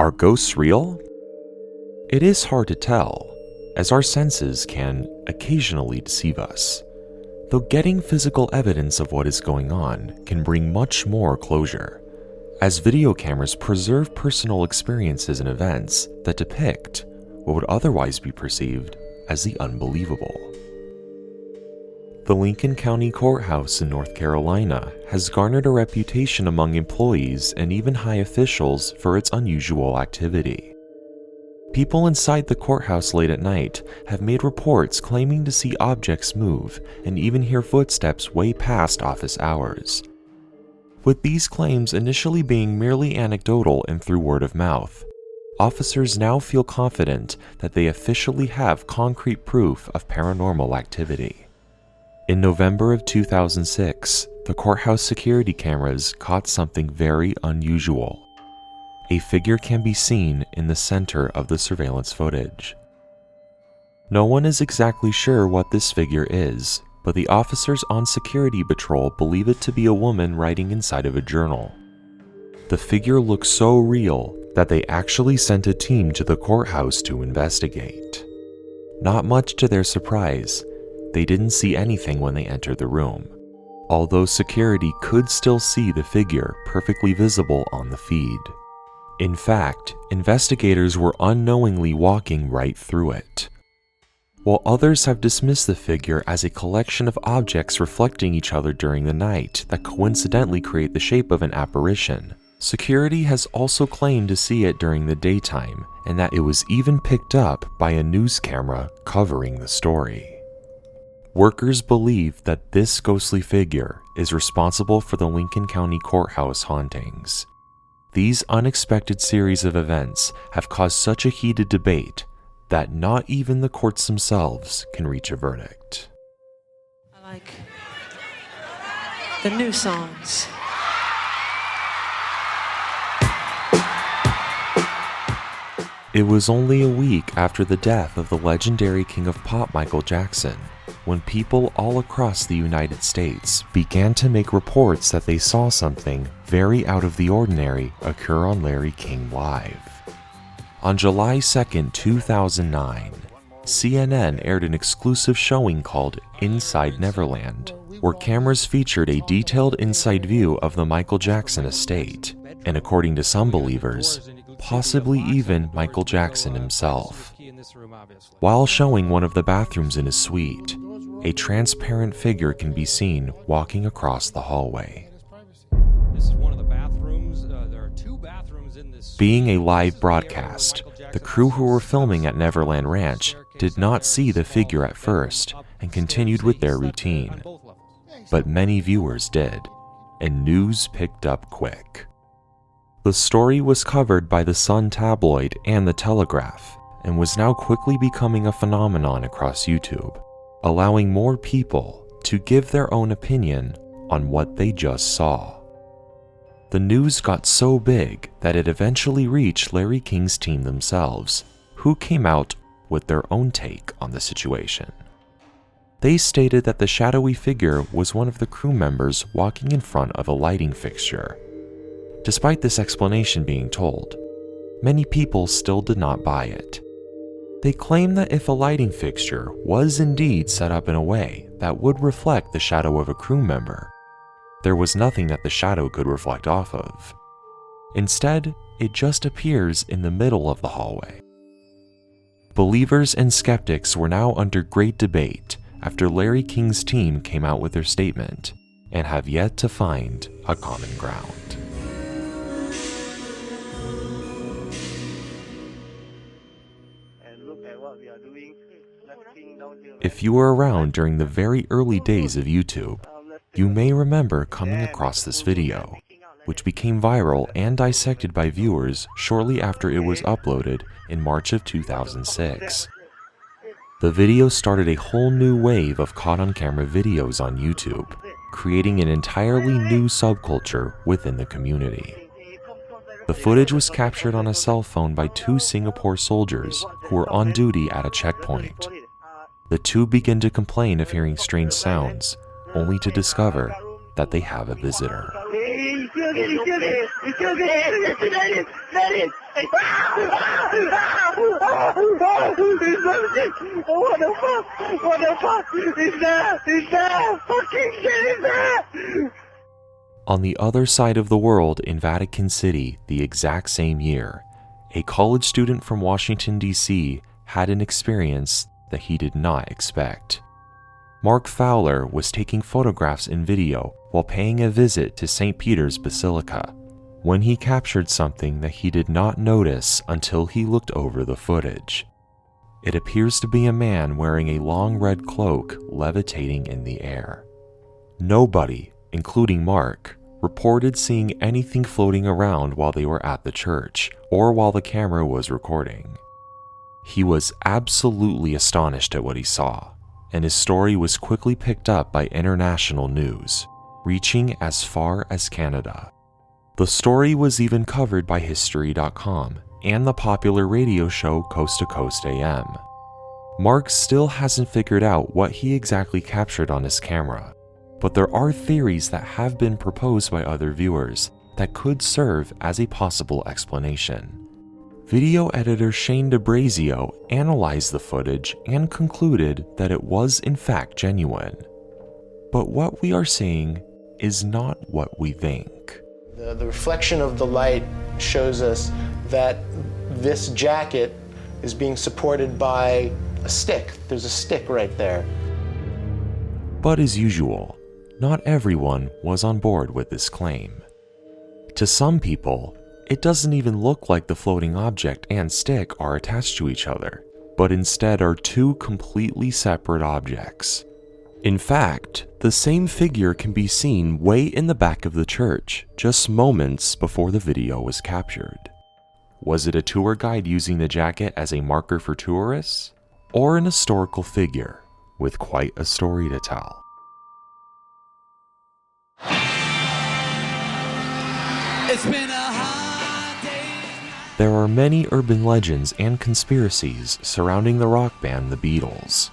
Are ghosts real? It is hard to tell, as our senses can occasionally deceive us, though getting physical evidence of what is going on can bring much more closure, as video cameras preserve personal experiences and events that depict what would otherwise be perceived as the unbelievable. The Lincoln County Courthouse in North Carolina has garnered a reputation among employees and even high officials for its unusual activity. People inside the courthouse late at night have made reports claiming to see objects move and even hear footsteps way past office hours. With these claims initially being merely anecdotal and through word of mouth, officers now feel confident that they officially have concrete proof of paranormal activity. In November of 2006, the courthouse security cameras caught something very unusual. A figure can be seen in the center of the surveillance footage. No one is exactly sure what this figure is, but the officers on security patrol believe it to be a woman writing inside of a journal. The figure looks so real that they actually sent a team to the courthouse to investigate. Not much to their surprise, they didn't see anything when they entered the room, although security could still see the figure perfectly visible on the feed. In fact, investigators were unknowingly walking right through it. While others have dismissed the figure as a collection of objects reflecting each other during the night that coincidentally create the shape of an apparition, security has also claimed to see it during the daytime and that it was even picked up by a news camera covering the story. Workers believe that this ghostly figure is responsible for the Lincoln County Courthouse hauntings. These unexpected series of events have caused such a heated debate that not even the courts themselves can reach a verdict. I like the new songs. It was only a week after the death of the legendary king of pop Michael Jackson when people all across the United States began to make reports that they saw something very out of the ordinary occur on Larry King Live. On July 2, 2009, CNN aired an exclusive showing called Inside Neverland, where cameras featured a detailed inside view of the Michael Jackson estate, and according to some believers, possibly even Michael Jackson himself. While showing one of the bathrooms in his suite, a transparent figure can be seen walking across the hallway. This is one of the bathrooms. There are two bathrooms in this. Being a live broadcast, the crew who were filming at Neverland Ranch did not see the figure at first and continued with their routine. But many viewers did, and news picked up quick. The story was covered by the Sun tabloid and the Telegraph, and was now quickly becoming a phenomenon across YouTube, allowing more people to give their own opinion on what they just saw. The news got so big that it eventually reached Larry King's team themselves, who came out with their own take on the situation. They stated that the shadowy figure was one of the crew members walking in front of a lighting fixture. Despite this explanation being told, many people still did not buy it. They claim that if a lighting fixture was indeed set up in a way that would reflect the shadow of a crew member, there was nothing that the shadow could reflect off of. Instead, it just appears in the middle of the hallway. Believers and skeptics were now under great debate after Larry King's team came out with their statement, and have yet to find a common ground. If you were around during the very early days of YouTube, you may remember coming across this video, which became viral and dissected by viewers shortly after it was uploaded in March of 2006. The video started a whole new wave of caught-on-camera videos on YouTube, creating an entirely new subculture within the community. The footage was captured on a cell phone by two Singapore soldiers who were on duty at a checkpoint. The two begin to complain of hearing strange sounds, only to discover that they have a visitor. On the other side of the world in Vatican City, the exact same year, a college student from Washington, D.C. had an experience that he did not expect. Mark Fowler was taking photographs and video while paying a visit to St. Peter's Basilica, when he captured something that he did not notice until he looked over the footage. It appears to be a man wearing a long red cloak levitating in the air. Nobody, including Mark, reported seeing anything floating around while they were at the church or while the camera was recording. He was absolutely astonished at what he saw, and his story was quickly picked up by international news, reaching as far as Canada. The story was even covered by History.com and the popular radio show Coast to Coast AM. Mark still hasn't figured out what he exactly captured on his camera, but there are theories that have been proposed by other viewers that could serve as a possible explanation. Video editor Shane DeBrazio analyzed the footage and concluded that it was in fact genuine. But what we are seeing is not what we think. The reflection of the light shows us that this jacket is being supported by a stick. There's a stick right there. But as usual, not everyone was on board with this claim. To some people, it doesn't even look like the floating object and stick are attached to each other, but instead are two completely separate objects. In fact, the same figure can be seen way in the back of the church, just moments before the video was captured. Was it a tour guide using the jacket as a marker for tourists? Or an historical figure with quite a story to tell? It's been a hard day. There are many urban legends and conspiracies surrounding the rock band The Beatles,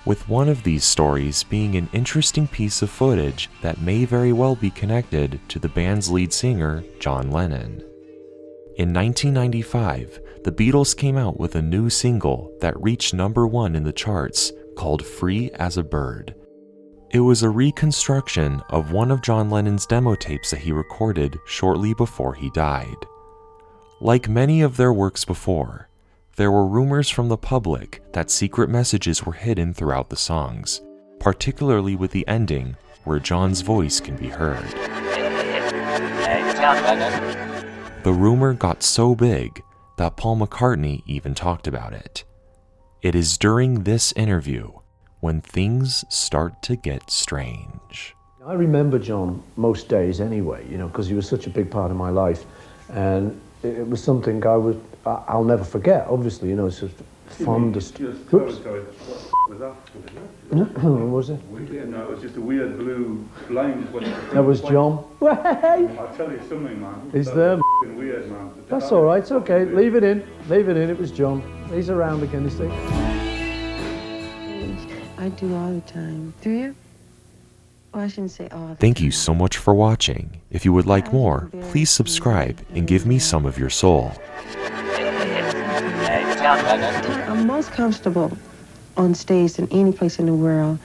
with one of these stories being an interesting piece of footage that may very well be connected to the band's lead singer, John Lennon. In 1995, the Beatles came out with a new single that reached #1 in the charts called Free as a Bird. It was a reconstruction of one of John Lennon's demo tapes that he recorded shortly before he died. Like many of their works before, there were rumors from the public that secret messages were hidden throughout the songs, particularly with the ending where John's voice can be heard. The rumor got so big that Paul McCartney even talked about it. It is during this interview when things start to get strange. I remember John most days anyway, because he was such a big part of my life, and it was something I'll never forget. Obviously, it's the fondest. Oops. What was it? No, it was just a weird blue flame. That was John. I'll tell you something, man. He's there. Weird, man. That's all right. It's okay. Leave it in. Leave it in. It was John. He's around again, you see. I do all the time. Do you? Oh, I shouldn't say all. Thank you so much for watching. If you would like more, please subscribe and give me some of your soul. I'm most comfortable on stage than any place in the world.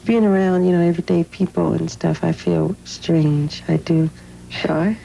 Being around, everyday people and stuff, I feel strange. I do. Shy?